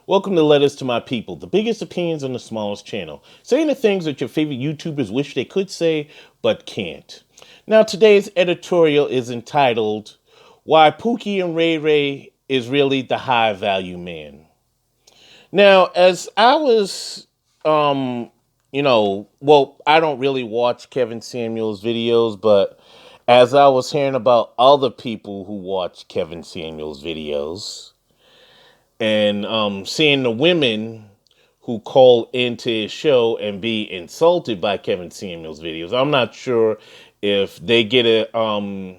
Welcome to Letters to My People, the biggest opinions on the smallest channel, saying the things that your favorite YouTubers wish they could say but can't. Now, today's editorial is entitled, Why Pookie and Ray Ray is Really the High Value Man. Now, as I was, I don't really watch Kevin Samuels videos, but as I was hearing about other people who watch Kevin Samuels videos, and seeing the women who call into his show and be insulted by Kevin Samuels videos. I'm not sure if they get a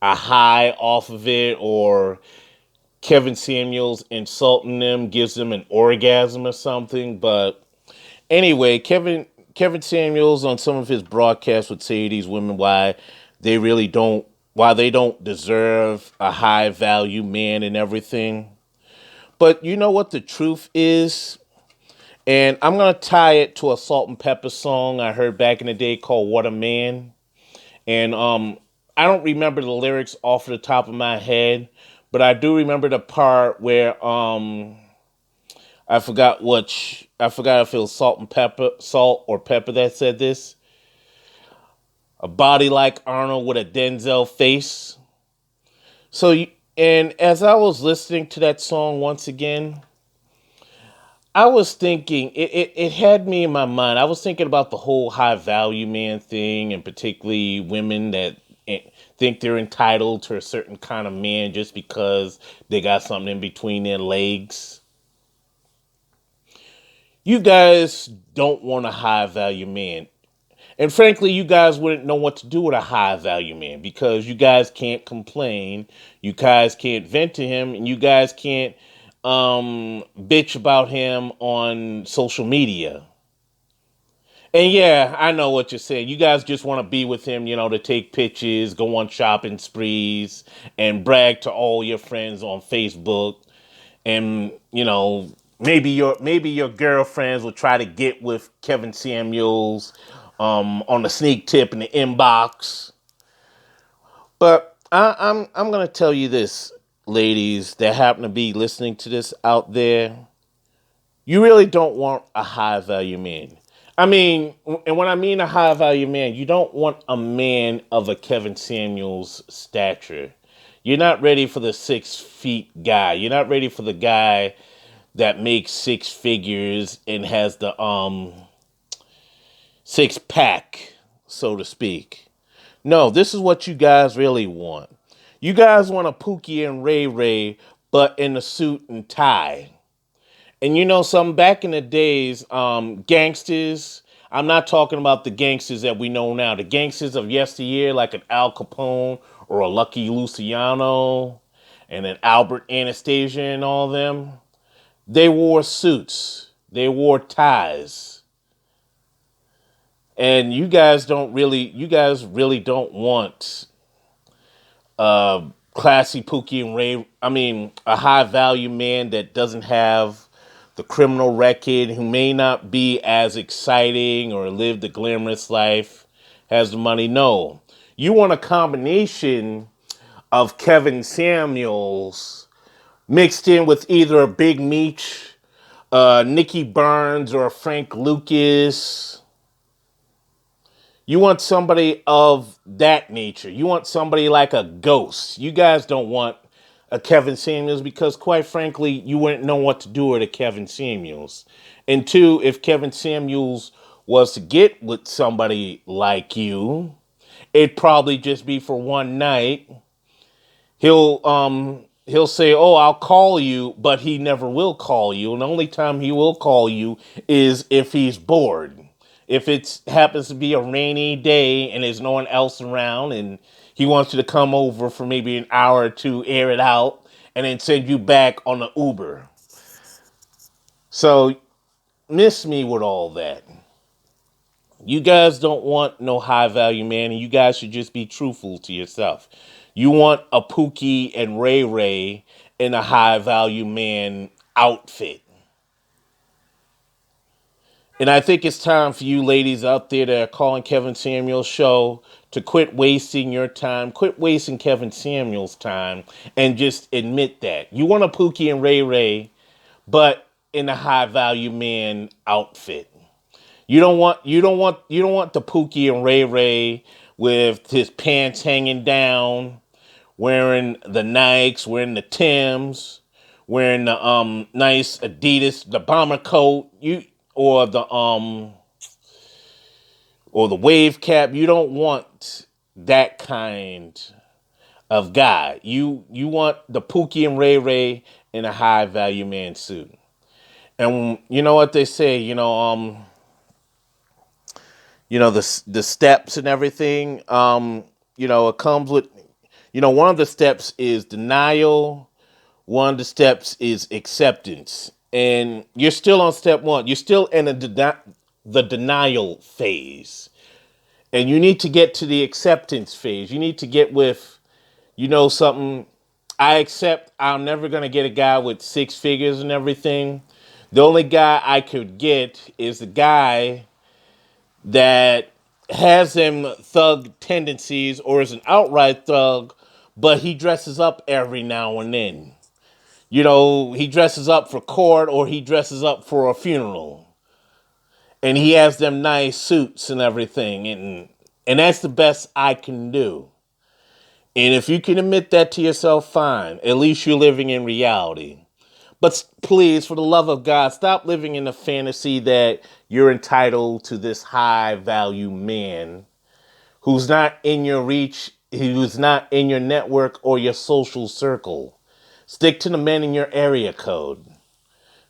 high off of it, or Kevin Samuels insulting them gives them an orgasm or something. But anyway, Kevin Samuels on some of his broadcasts would say to these women they really don't why they don't deserve a high value man and everything. But you know what the truth is? And I'm going to tie it to a Salt and Pepper song I heard back in the day called What a Man. And I don't remember the lyrics off the top of my head, but I do remember the part where I forgot if it was Salt or Pepper that said this. A body like Arnold with a Denzel face. And as I was listening to that song once again, I was thinking, it had me in my mind. I was thinking about the whole high value man thing, and particularly women that think they're entitled to a certain kind of man just because they got something in between their legs. You guys don't want a high value man. And frankly, you guys wouldn't know what to do with a high value man because you guys can't complain, you guys can't vent to him, and you guys can't bitch about him on social media. And yeah, I know what you're saying. You guys just want to be with him, to take pictures, go on shopping sprees, and brag to all your friends on Facebook. And maybe your girlfriends will try to get with Kevin Samuels on the sneak tip in the inbox. But I'm gonna tell you this, ladies that happen to be listening to this out there. You really don't want a high value man. I mean, and when I mean a high value man, you don't want a man of a Kevin Samuels stature. You're not ready for the 6 feet guy. You're not ready for the guy that makes six figures and has the six pack, so to speak. No, this is what you guys really want. You guys want a Pookie and Ray Ray, but in a suit and tie. And some back in the days, gangsters. I'm not talking about the gangsters that we know now. The gangsters of yesteryear, like an Al Capone or a Lucky Luciano and an Albert Anastasia and all them. They wore suits. They wore ties. And you guys really don't want classy Pookie and Ray. I mean, a high value man that doesn't have the criminal record, who may not be as exciting or live the glamorous life, has the money. No. You want a combination of Kevin Samuels mixed in with either a Big Meech, Nicky Barnes, or a Frank Lucas. You want somebody of that nature. You want somebody like a Ghost. You guys don't want a Kevin Samuels because, quite frankly, you wouldn't know what to do with a Kevin Samuels. And two, if Kevin Samuels was to get with somebody like you, it'd probably just be for one night. He'll say, "Oh, I'll call you," but he never will call you. And the only time he will call you is if he's bored. If it happens to be a rainy day and there's no one else around and he wants you to come over for maybe an hour or two, air it out, and then send you back on the Uber. So miss me with all that. You guys don't want no high value man, and you guys should just be truthful to yourself. You want a Pookie and Ray Ray in a high value man outfit. And I think it's time for you ladies out there that are calling Kevin Samuels' show to quit wasting your time, quit wasting Kevin Samuels' time, and just admit that. You want a Pookie and Ray Ray, but in a high value man outfit. You don't want the Pookie and Ray Ray with his pants hanging down, wearing the Nikes, wearing the Timbs, wearing the nice Adidas, the bomber coat, or the or the wave cap. You don't want that kind of guy. You want the Pookie and Ray Ray in a high value man suit. And you know what they say, the steps and everything. It comes with, one of the steps is denial. One of the steps is acceptance. And you're still on step one. You're still in the denial phase. And you need to get to the acceptance phase. You need to get with, something. I accept I'm never going to get a guy with six figures and everything. The only guy I could get is the guy that has them thug tendencies or is an outright thug, but he dresses up every now and then. He dresses up for court or he dresses up for a funeral. And he has them nice suits and everything. And that's the best I can do. And if you can admit that to yourself, fine. At least you're living in reality. But please, for the love of God, stop living in the fantasy that you're entitled to this high value man who's not in your reach, who's not in your network or your social circle. Stick to the men in your area code.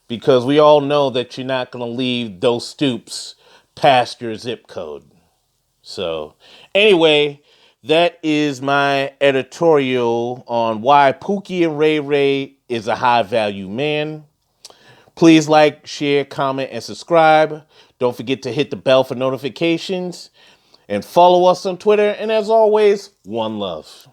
Because we all know that you're not going to leave those stoops past your zip code. So, anyway, that is my editorial on why Pookie and Ray Ray is a high value man. Please like, share, comment, and subscribe. Don't forget to hit the bell for notifications. And follow us on Twitter. And as always, one love.